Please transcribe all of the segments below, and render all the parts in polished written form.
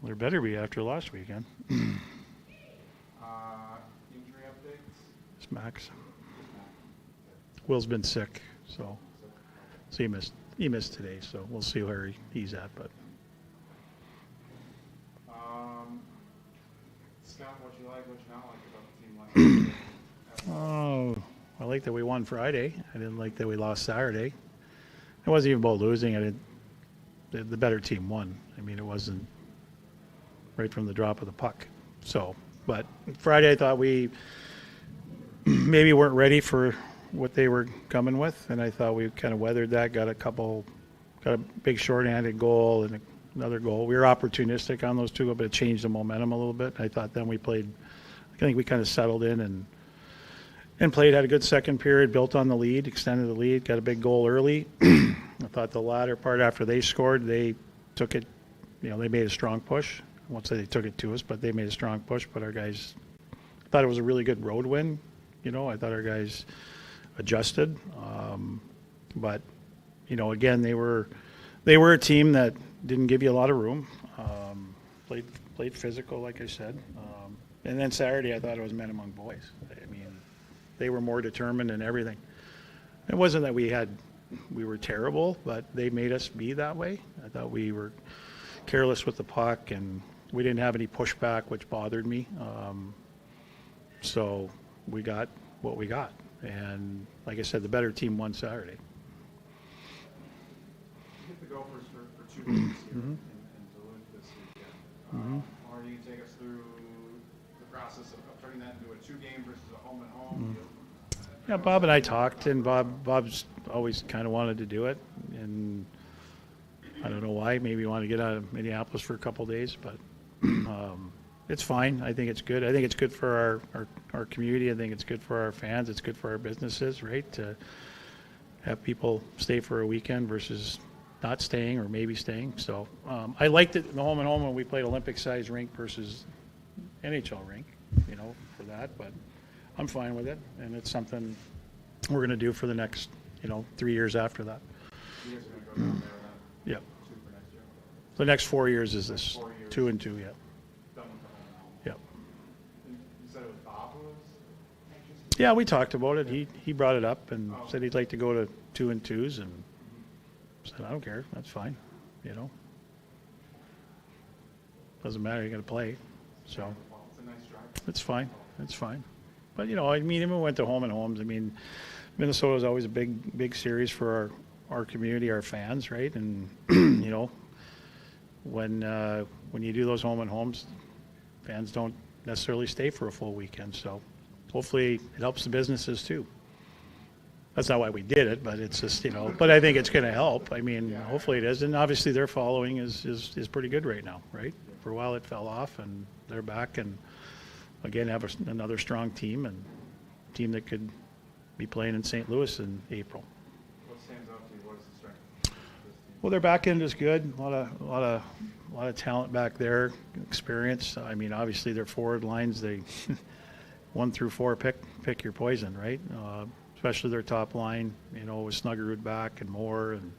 There better be after last weekend. Injury updates? It's Max. Will's been sick, so he missed today, so we'll see where he's at. But Scott, what you like, what you not like about the team last year? oh, I like that we won Friday. I didn't like that we lost Saturday. It wasn't even about losing. I didn't. The better team won. I mean, it wasn't right from the drop of the puck. So, but Friday I thought we maybe weren't ready for what they were coming with, and I thought we kind of weathered that. Got a big shorthanded goal and another goal. We were opportunistic on those two, but it changed the momentum a little bit. I thought then we played. I think we kind of settled in and played. Had a good second period, built on the lead, extended the lead, got a big goal early. I thought the latter part after they scored, they took it. They made a strong push. I won't say they took it to us, but they made a strong push. But our guys thought it was a really good road win. I thought our guys adjusted. But, again, they were a team that didn't give you a lot of room. Played physical, like I said. And then Saturday, I thought it was men among boys. I mean, they were more determined in everything. It wasn't that we were terrible, but they made us be that way. I thought we were careless with the puck, and we didn't have any pushback, which bothered me. So we got what we got. And like I said, the better team won Saturday. You get the Gophers for 2 weeks here in Duluth this weekend. Or you can take us through the process of turning that into a 2-game versus a home and home. Yeah, Bob and I talked, and Bob's always kind of wanted to do it, and I don't know why. Maybe he wanted to get out of Minneapolis for a couple of days, but it's fine. I think it's good. I think it's good for our community. I think it's good for our fans. It's good for our businesses, right, to have people stay for a weekend versus not staying or maybe staying. So I liked it in the home and home when we played Olympic-sized rink versus NHL rink, for that, but I'm fine with it, and it's something we're going to do for the next, 3 years after that. You guys are going to go down there then? Yeah. 2 for next year? The next 4 years is this 4 years. 2 and 2, yeah. Done with the home and home. Yep. And you said it was Bob who was anxious? Yeah, we talked about it. He brought it up and said he'd like to go to 2 and 2s, and said I don't care. That's fine. Doesn't matter. You're going to play, so Well, it's a nice drive. it's fine. It's fine. But I mean, even went to home and homes. I mean, Minnesota is always a big series for our community, our fans, right? And when you do those home and homes, fans don't necessarily stay for a full weekend. So hopefully it helps the businesses too. That's not why we did it, but it's just But I think it's going to help. I mean, hopefully it is, and obviously their following is pretty good right now, right? For a while it fell off, and they're back, and again have another strong team and team that could be playing in St. Louis in April. What stands out to you? What is the strength of this team? Well, their back end is good. A lot of talent back there, experience. I mean, obviously their forward lines, they 1 through 4 pick your poison, right? Especially their top line, with Snuggerud back and Moore, and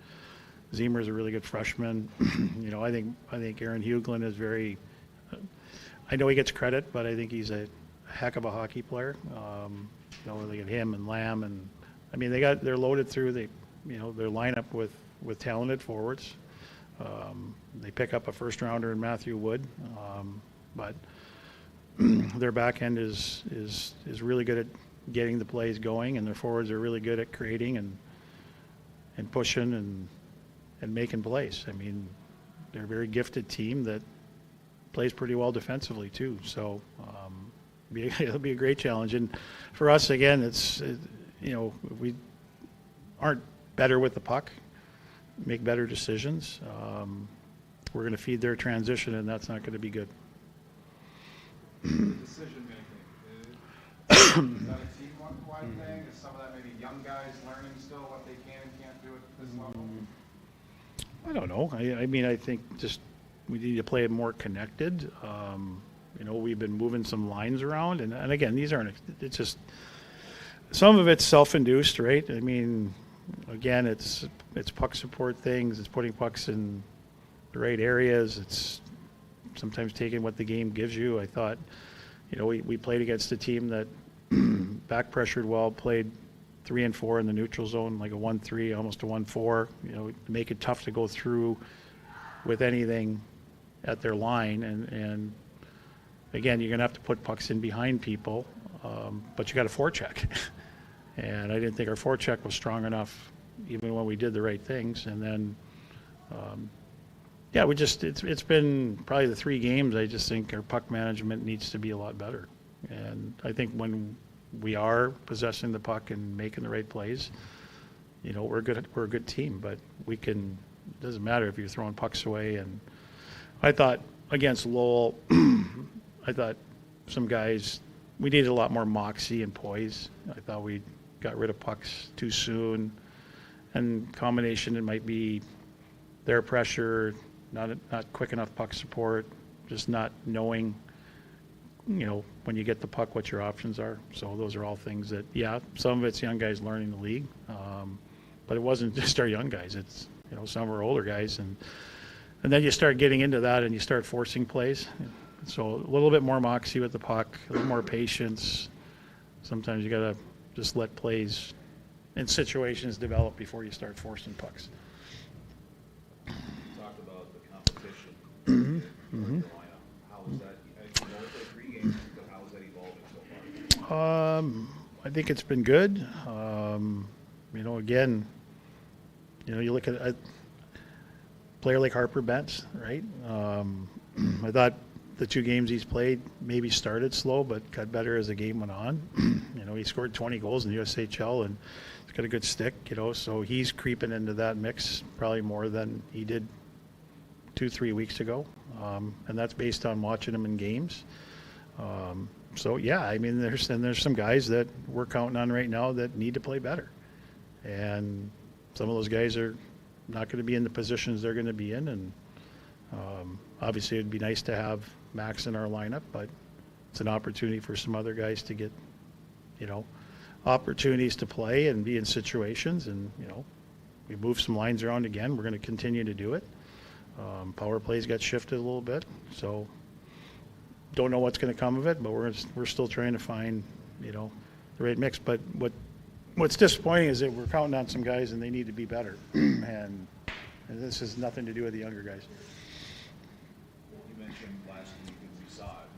Zemer's a really good freshman. I think Aaron Huglin is very. I know he gets credit, but I think he's a heck of a hockey player. They get him and Lamb, and I mean they're loaded through their lineup with talented forwards. They pick up a first rounder in Matthew Wood, but their back end is really good at getting the plays going, and their forwards are really good at creating and pushing and making plays. I mean, they're a very gifted team that plays pretty well defensively too. So it'll be a great challenge. And for us, again, if we aren't better with the puck, make better decisions, we're going to feed their transition, and that's not going to be good. Decision making. Is that a team-wide thing? Is some of that maybe young guys learning still what they can and can't do at this level? I don't know. I mean, I think just we need to play it more connected. We've been moving some lines around, and again, these aren't. It's just some of it's self-induced, right? I mean, again, it's puck support things. It's putting pucks in the right areas. It's sometimes taking what the game gives you. I thought, we played against a team that back pressured well, played 3 and 4 in the neutral zone, like a 1-3, almost a 1-4, to make it tough to go through with anything at their line. And again, you're going to have to put pucks in behind people, but you got a forecheck. And I didn't think our forecheck was strong enough, even when we did the right things. And then, it's been probably the 3 games. I just think our puck management needs to be a lot better. And I think when we are possessing the puck and making the right plays, we're a good team. But it doesn't matter if you're throwing pucks away. And I thought against Lowell, I thought some guys, we needed a lot more moxie and poise. I thought we got rid of pucks too soon. And combination, it might be their pressure, not quick enough puck support, just not knowing, when you get the puck, what your options are. So those are all things that, some of it's young guys learning the league. But it wasn't just our young guys. It's, some of our older guys. And then you start getting into that and you start forcing plays. So a little bit more moxie with the puck, a little more patience. Sometimes you got to just let plays and situations develop before you start forcing pucks. You talked about the competition in the lineup. How is that? You know, for 3 games, but how is that evolving so far? I think it's been good. Again, you look at a player like Harper Bentz, right? I thought the 2 games he's played maybe started slow, but got better as the game went on. He scored 20 goals in the USHL, and he's got a good stick, so he's creeping into that mix probably more than he did 2-3 weeks ago. And that's based on watching him in games. There's some guys that we're counting on right now that need to play better. And some of those guys are not going to be in the positions they're going to be in. And obviously it'd be nice to have Max in our lineup, but it's an opportunity for some other guys to get, opportunities to play and be in situations. And, we move some lines around again. We're going to continue to do it. Power plays got shifted a little bit, so don't know what's going to come of it, but we're still trying to find, the right mix. But what's disappointing is that we're counting on some guys and they need to be better. and this has nothing to do with the younger guys. You mentioned last week, and we saw it,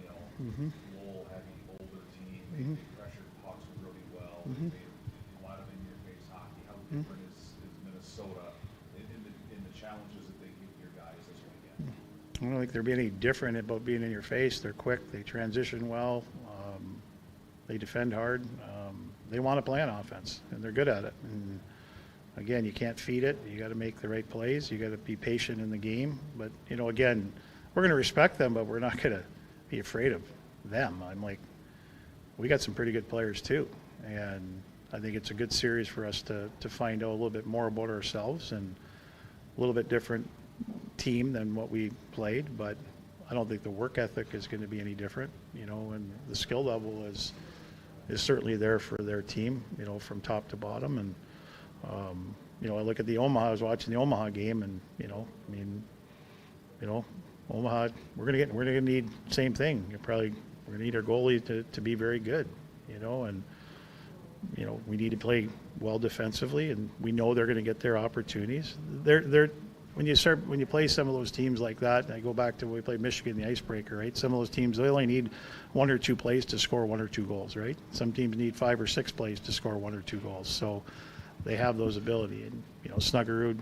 Lowell heavy, older team, they pressured pucks really well. They made a lot of in-your-face hockey. How different is Minnesota in the challenges that they give your guys this weekend? I don't think they're being any different about being in your face. They're quick. They transition well. They defend hard. They want to play on offense, and they're good at it. And again, you can't feed it. You got to make the right plays. You got to be patient in the game. But again, we're going to respect them, but we're not going to be afraid of them. We got some pretty good players too, and I think it's a good series for us to find out a little bit more about ourselves and a little bit different team than what we played. But I don't think the work ethic is going to be any different, and the skill level is certainly there for their team, from top to bottom. And I look at the Omaha. I was watching the Omaha game, and Omaha, we're gonna need same thing. We're gonna need our goalie to be very good, and we need to play well defensively, and we know they're going to get their opportunities. When you play some of those teams like that, and I go back to when we played Michigan, the icebreaker, right? Some of those teams, they only need 1 or 2 plays to score 1 or 2 goals, right? Some teams need 5 or 6 plays to score 1 or 2 goals. So they have those ability. And, Snuggerud,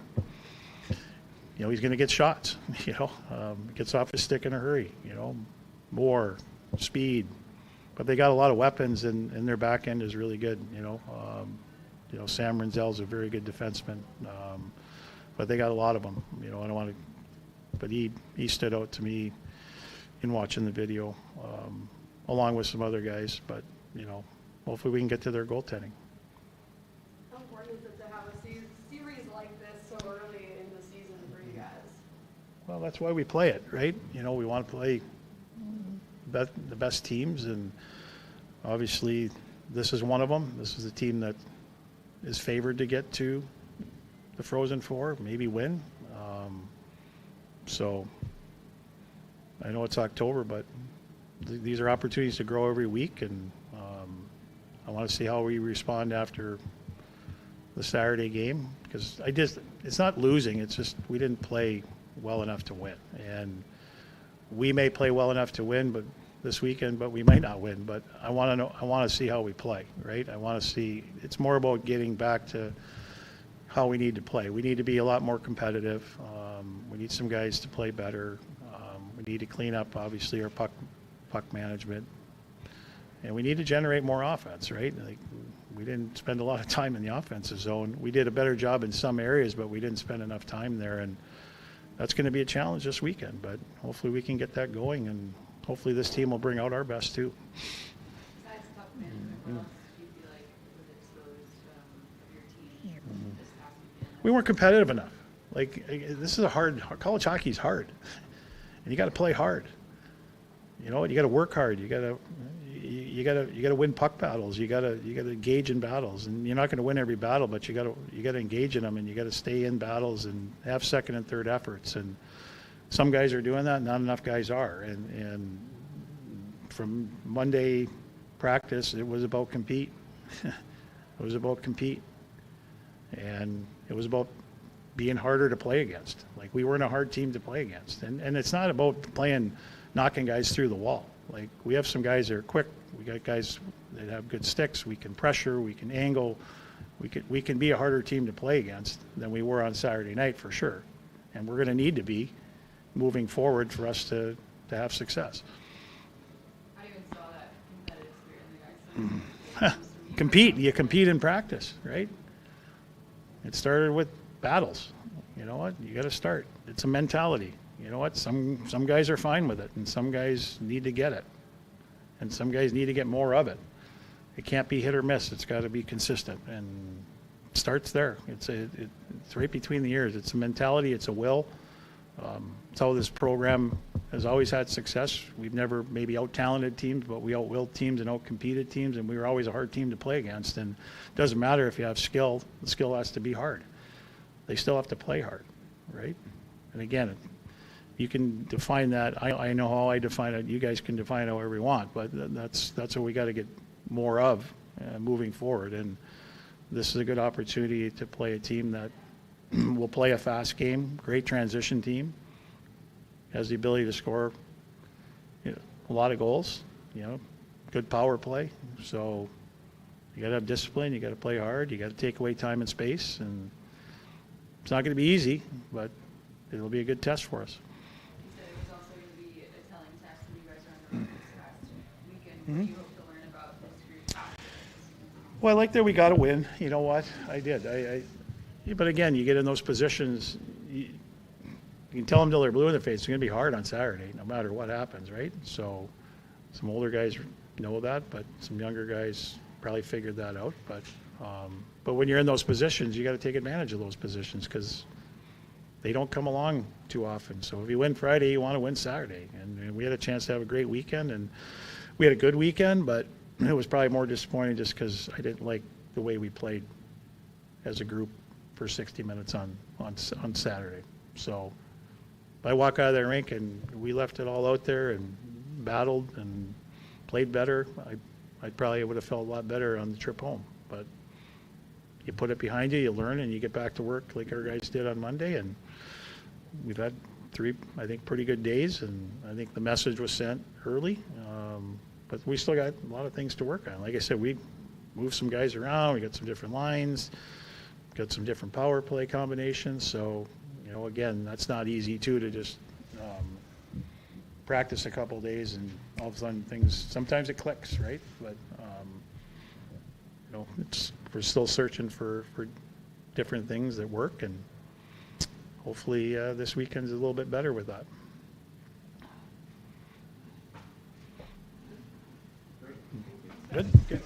he's going to get shots, gets off his stick in a hurry, more speed. But they got a lot of weapons, and their back end is really good, Sam Renzel's a very good defenseman. But they got a lot of them, I don't want to, but he stood out to me in watching the video, along with some other guys. But, hopefully we can get to their goaltending. How important is it to have a series like this so early in the season for you guys? Well, that's why we play it, right? We want to play the best teams, and obviously this is one of them. This is a team that is favored to get to the Frozen Four, maybe win. So I know it's October, but these are opportunities to grow every week, and I want to see how we respond after the Saturday game, because it's not losing, it's just we didn't play well enough to win. And we may play well enough to win but this weekend, but we might not win. But I want to see how we play, right? I want to see, it's more about getting back to how we need to play. We need to be a lot more competitive. We need some guys to play better. We need to clean up, obviously, our puck management. And we need to generate more offense, right? Like, we didn't spend a lot of time in the offensive zone. We did a better job in some areas, but we didn't spend enough time there. And that's going to be a challenge this weekend. But hopefully we can get that going, and hopefully this team will bring out our best too. Besides puck management, what else do you feel like was exposed of your team this past weekend? We weren't competitive enough. Like, this is college hockey's hard. And you got to play hard. You know, you got to work hard. You got to win puck battles. You got to engage in battles. And you're not going to win every battle, but you got to engage in them, and you got to stay in battles and have second and third efforts. And some guys are doing that, not enough guys are. And from Monday practice, it was about compete. It was about compete. And it was about being harder to play against. Like, we weren't a hard team to play against. And it's not about knocking guys through the wall. Like, we have some guys that are quick. We got guys that have good sticks. We can pressure. We can angle. We can be a harder team to play against than we were on Saturday night, for sure. And we're going to need to be moving forward for us to have success. I even saw that competitive spirit in the guys. Compete. You compete in practice, right? It started with battles. You know what? You got to start. It's a mentality. You know what? Some guys are fine with it, and some guys need to get it, and some guys need to get more of it. It can't be hit or miss. It's got to be consistent, and it starts there. It's right between the ears. It's a mentality. It's a will. It's how this program has always had success. We've never maybe out-talented teams, but we out-willed teams and out-competed teams, and we were always a hard team to play against. And it doesn't matter if you have skill. The skill has to be hard. They still have to play hard, right? And again, you can define that. I know how I define it. You guys can define it however you want, but that's what we got to get more of moving forward. And this is a good opportunity to play a team that will play a fast game, great transition team, has the ability to score a lot of goals, good power play. So you got to have discipline. You got to play hard. You got to take away time and space. And it's not going to be easy, but it'll be a good test for us. You said it was also going to be a telling test when you guys were on the road this past weekend. What do you hope to learn about this group after this? Well, I like that we got to win. You know what? I did. But again, you get in those positions, you can tell them till they're blue in the face. It's going to be hard on Saturday, no matter what happens, right? So some older guys know that, but some younger guys probably figured that out. But when you're in those positions, you got to take advantage of those positions, because they don't come along too often. So if you win Friday, you want to win Saturday. And we had a chance to have a great weekend, and we had a good weekend, but it was probably more disappointing just because I didn't like the way we played as a group for 60 minutes on Saturday. So I walk out of the rink and we left it all out there and battled and played better. I probably would have felt a lot better on the trip home. But you put it behind you, you learn, and you get back to work like our guys did on Monday. And we've had 3, I think, pretty good days, and I think the message was sent early. But we still got a lot of things to work on. Like I said, we moved some guys around. We got some different lines, got some different power play combinations. So, again, that's not easy too, to just practice a couple of days and all of a sudden sometimes it clicks, right? But we're still searching for different things that work, and hopefully this weekend's a little bit better with that. Good. Good.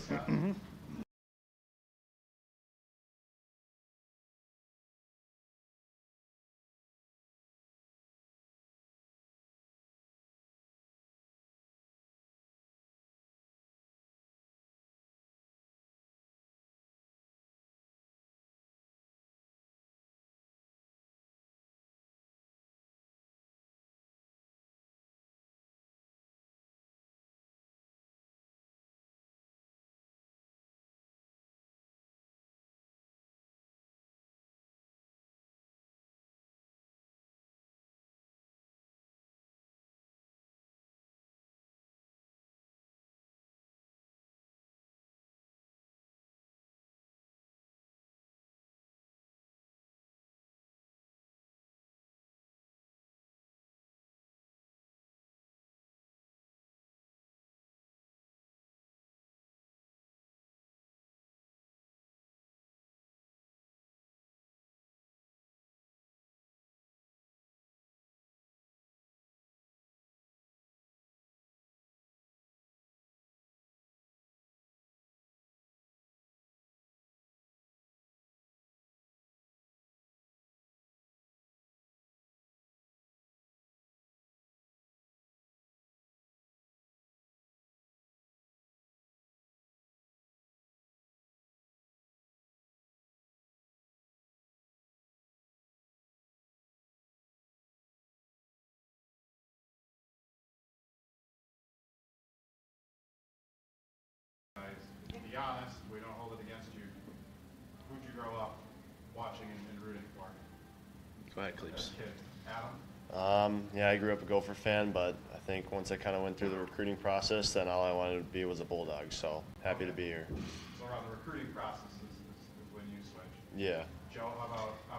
grow up watching and rooting for Go ahead, as Cleeps. a kid? Adam? Yeah, I grew up a Gopher fan, but I think once I kind of went through the recruiting process, then all I wanted to be was a Bulldog. So happy to be here. So around the recruiting process is when you switched. Yeah. Joe, how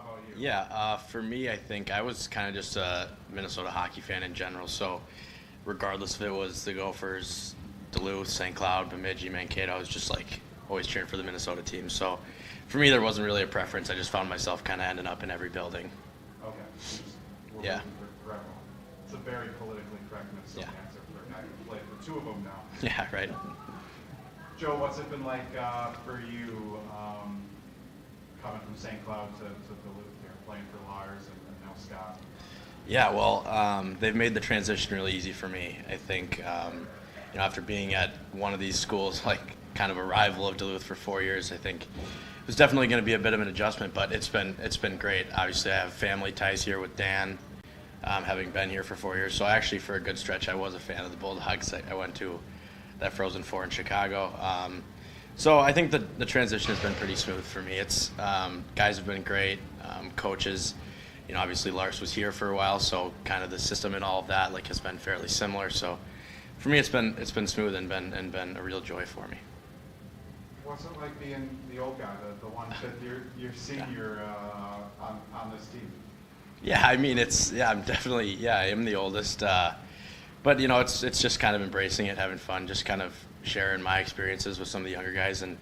about you? Yeah, for me, I think I was kind of just a Minnesota hockey fan in general. So regardless if it was the Gophers, Duluth, St. Cloud, Bemidji, Mankato, I was just like always cheering for the Minnesota team. So for me, there wasn't really a preference. I just found myself kind of ending up in every building. Okay. So just, we're Yeah. looking for everyone. It's a very politically correct Minnesota Yeah. answer for a guy who played for two of them now. Yeah, right. Joe, what's it been like for you coming from St. Cloud to Duluth here, playing for Lars and now Scott? Yeah, well, they've made the transition really easy for me. I think, after being at one of these schools, like kind of a rival of Duluth for 4 years, I think it was definitely going to be a bit of an adjustment, but it's been great. Obviously, I have family ties here with Dan, having been here for 4 years. So actually, for a good stretch, I was a fan of the Bulldogs. I went to that Frozen Four in Chicago. So I think the transition has been pretty smooth for me. It's guys have been great, coaches. Obviously Lars was here for a while, so kind of the system and all of that has been fairly similar. So for me, it's been smooth and been a real joy for me. What's it like being the old guy, the one that you're senior on this team? Yeah, I mean I'm definitely I am the oldest, but it's just kind of embracing it, having fun, just kind of sharing my experiences with some of the younger guys and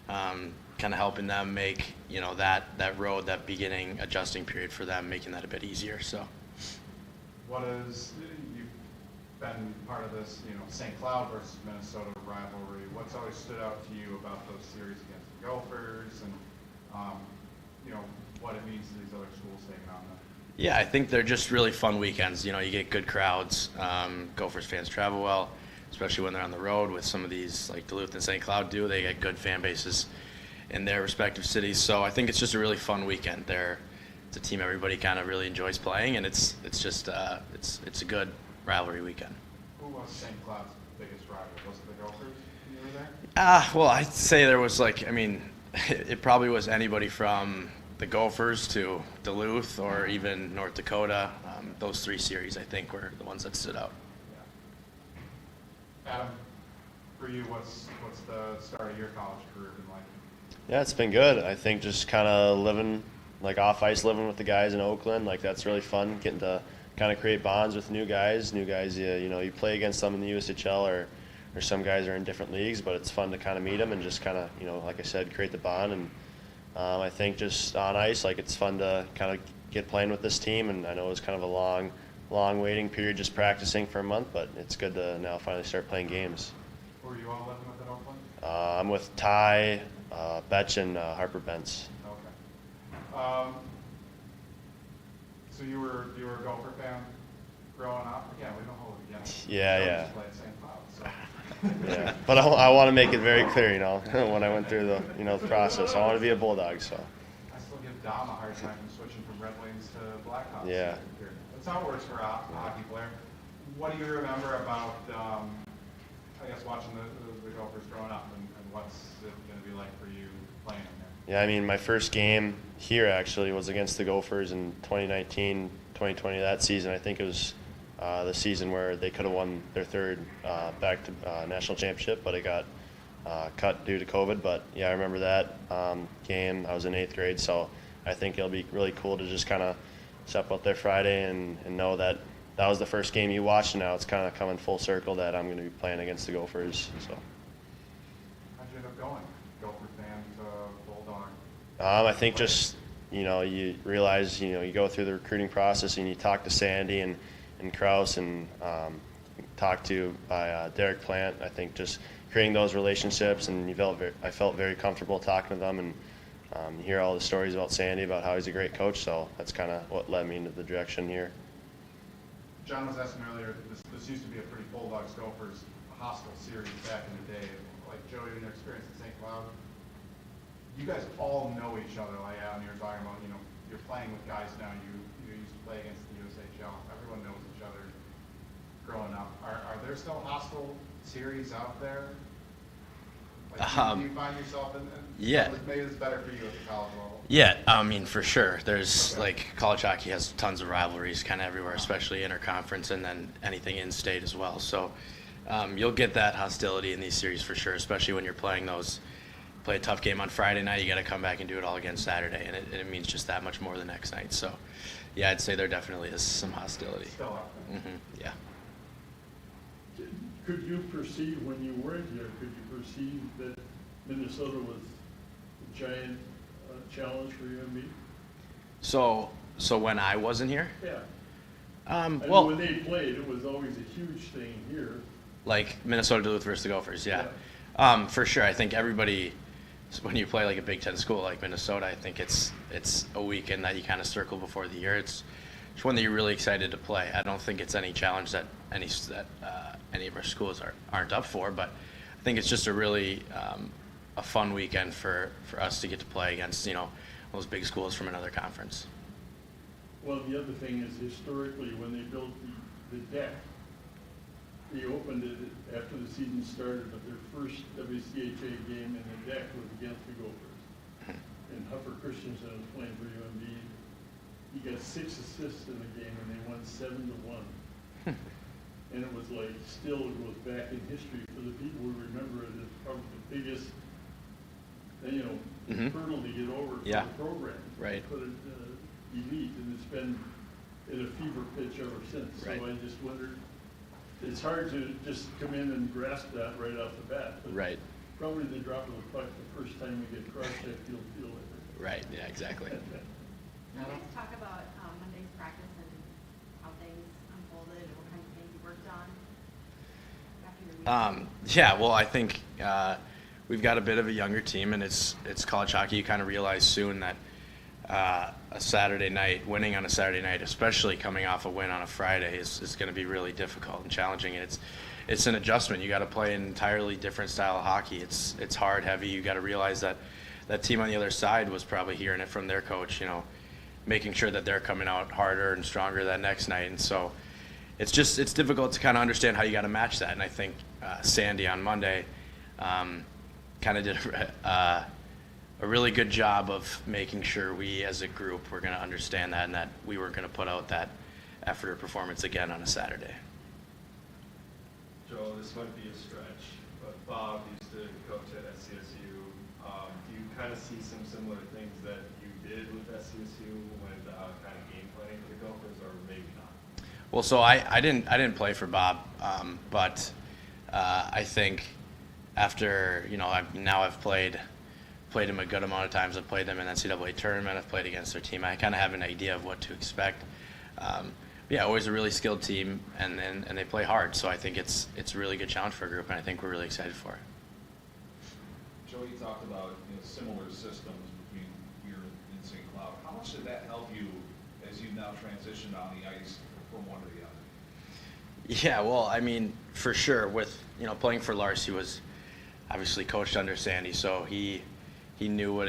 kind of helping them make that road, that beginning adjusting period for them, making that a bit easier. So You've been part of this St. Cloud versus Minnesota rivalry. What's always stood out to you about those series against the Gophers and what it means to these other schools taking on them? yeah, I think they're just really fun weekends. You get good crowds. Gophers fans travel well, especially when they're on the road with some of these like Duluth and St. Cloud do. They get good fan bases in their respective cities. So I think it's just a really fun weekend. It's a team everybody kind of really enjoys playing, and it's just it's a good rivalry weekend. Who was St. Cloud's biggest rival? Was it the Gophers when you were there? Well, I'd say there was it probably was anybody from the Gophers to Duluth or even North Dakota. Those three series, I think, were the ones that stood out. Yeah. Adam, for you, what's the start of your college career been like? Yeah, it's been good. I think just kind of living, off ice, living with the guys in Oakland, that's really fun, getting to kind of create bonds with new guys. You play against them in the USHL or some guys are in different leagues, but it's fun to kind of meet them and just kind of, like I said, create the bond. And I think just on ice, it's fun to kind of get playing with this team. And I know it was kind of a long waiting period just practicing for a month, but it's good to now finally start playing games. Who are you all living with in Oakland? I'm with Ty, Betch, and Harper Bentz. Okay. So you were a Gopher fan growing up? Again, we don't hold it against. Yeah. Just played St. Cloud, so. Yeah, but I want to make it very clear, when I went through the process, I want to be a Bulldog. So. I still give Dom a hard time from switching from Red Wings to Blackhawks. Yeah. That's how it works for a hockey player. What do you remember about, watching the Gophers growing up, and what's it going to be like for you playing in there? Yeah, I mean, my first game here actually was against the Gophers in 2019, 2020, that season. I think it was the season where they could have won their third back-to national championship, but it got cut due to COVID. But, yeah, I remember that game. I was in 8th grade, so I think it'll be really cool to just kind of step out there Friday and know that was the first game you watched, and now it's kind of coming full circle that I'm going to be playing against the Gophers. So. How'd you end up going? Gopher fan to Bulldog? I think just, you realize, you go through the recruiting process and you talk to Sandy and Kraus and talked to by Derek Plant. I think just creating those relationships, and I felt very comfortable talking to them, and you hear all the stories about Sandy, about how he's a great coach, so that's kind of what led me into the direction here. John was asking earlier, this used to be a pretty Bulldogs Gophers hostile series back in the day. Like Joey, in your experience at St. Cloud, you guys all know each other. Like Adam, you were talking about, you're playing with guys now you used to play against the USHL. Everyone knows each other growing up. Are there still hostile series out there? Like, do you find yourself in yeah. maybe it's better for you at the college level? Yeah, I mean, for sure. There's like college hockey has tons of rivalries kind of everywhere, especially interconference and then anything in-state as well. So you'll get that hostility in these series for sure, especially when you're playing those. Play a tough game on Friday night, you got to come back and do it all again Saturday, and it means just that much more the next night. So, yeah, I'd say there definitely is some hostility. Still out there. Yeah. Could you perceive when you weren't here, could you perceive that Minnesota was a giant challenge for UMD? So when I wasn't here, Yeah. well, when they played, it was always a huge thing here. like Minnesota Duluth versus the Gophers, yeah. For sure. I think everybody, when you play like a Big Ten school like Minnesota, I think it's a weekend that you kind of circle before the year. It's one that you're really excited to play. I don't think it's any challenge that any of our schools aren't up for, but I think it's just a really a fun weekend for us to get to play against those big schools from another conference. Well, the other thing is historically, when they built the deck, they opened it after the season started, but their first WCHA game in the deck was against the Gophers. And Huffer Christensen was playing for UMD. He got 6 assists in the game, and they won 7-1. And it was like, still it goes back in history for the people who remember it as probably the biggest, hurdle to get over for the program. Right. Put it elite, and it's been at a fever pitch ever since. Right. So I just wondered, it's hard to just come in and grasp that right off the bat. But Right. probably the drop of the puck the first time we get crushed, I feel it. Right. Yeah. Exactly. Can you guys talk about Monday's practice and how things unfolded, what kind of things you worked on after your week? Yeah, well, I think we've got a bit of a younger team, and it's college hockey. You kind of realize soon that a Saturday night, winning on a Saturday night, especially coming off a win on a Friday, is going to be really difficult and challenging. And it's an adjustment. You got to play an entirely different style of hockey. It's hard, heavy. You got to realize that team on the other side was probably hearing it from their coach, making sure that they're coming out harder and stronger that next night. And so it's difficult to kind of understand how you got to match that. And I think Sandy on Monday kind of did a really good job of making sure we as a group were going to understand that and that we were going to put out that effort or performance again on a Saturday. Joe, this might be a stretch, but Bob used to coach at SCSU. Do you kind of see some similar things that you did with SCSU when kind of game planning for the Gophers, or maybe not? Well, so I didn't play for Bob, but I think after I've played him a good amount of times. I've played them in NCAA tournament. I've played against their team. I kind of have an idea of what to expect. Yeah, always a really skilled team, and they play hard. So I think it's a really good challenge for a group, and I think we're really excited for it. Joe, you talked about similar systems between here and St. Cloud. How much did that help you as you've now transitioned on the ice from one to the other? Yeah, well, I mean, for sure. With playing for Lars, he was obviously coached under Sandy, so he knew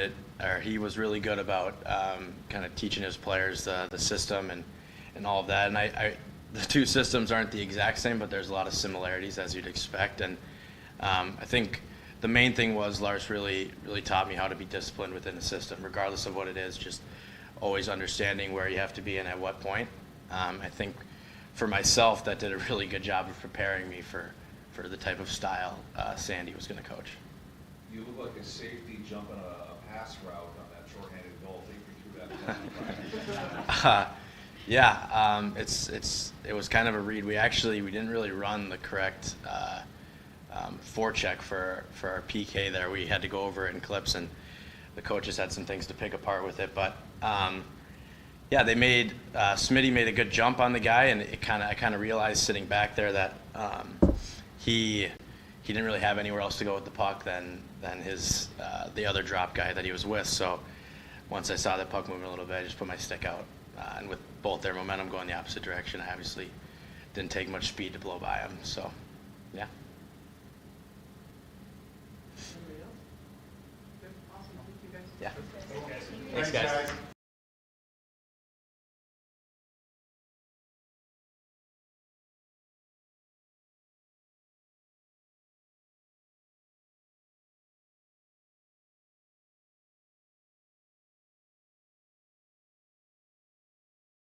he was really good about kind of teaching his players the system and all of that. And the two systems aren't the exact same, but there's a lot of similarities as you'd expect. And I think the main thing was Lars really taught me how to be disciplined within the system, regardless of what it is, just always understanding where you have to be and at what point. I think for myself, that did a really good job of preparing me for the type of style Sandy was going to coach. You look like a safety jumping a pass route on that shorthanded goal. Take me through that. Yeah, it was kind of a read. We didn't really run the correct forecheck for our PK there. We had to go over it in clips, and the coaches had some things to pick apart with it. But yeah, Smitty made a good jump on the guy, and I kind of realized sitting back there that he didn't really have anywhere else to go with the puck than his the other drop guy that he was with. So once I saw the puck moving a little bit, I just put my stick out, and with both their momentum going the opposite direction, I obviously didn't take much speed to blow by him. So yeah. Anybody else? Good, awesome, thank you guys. Yeah. Thanks, guys.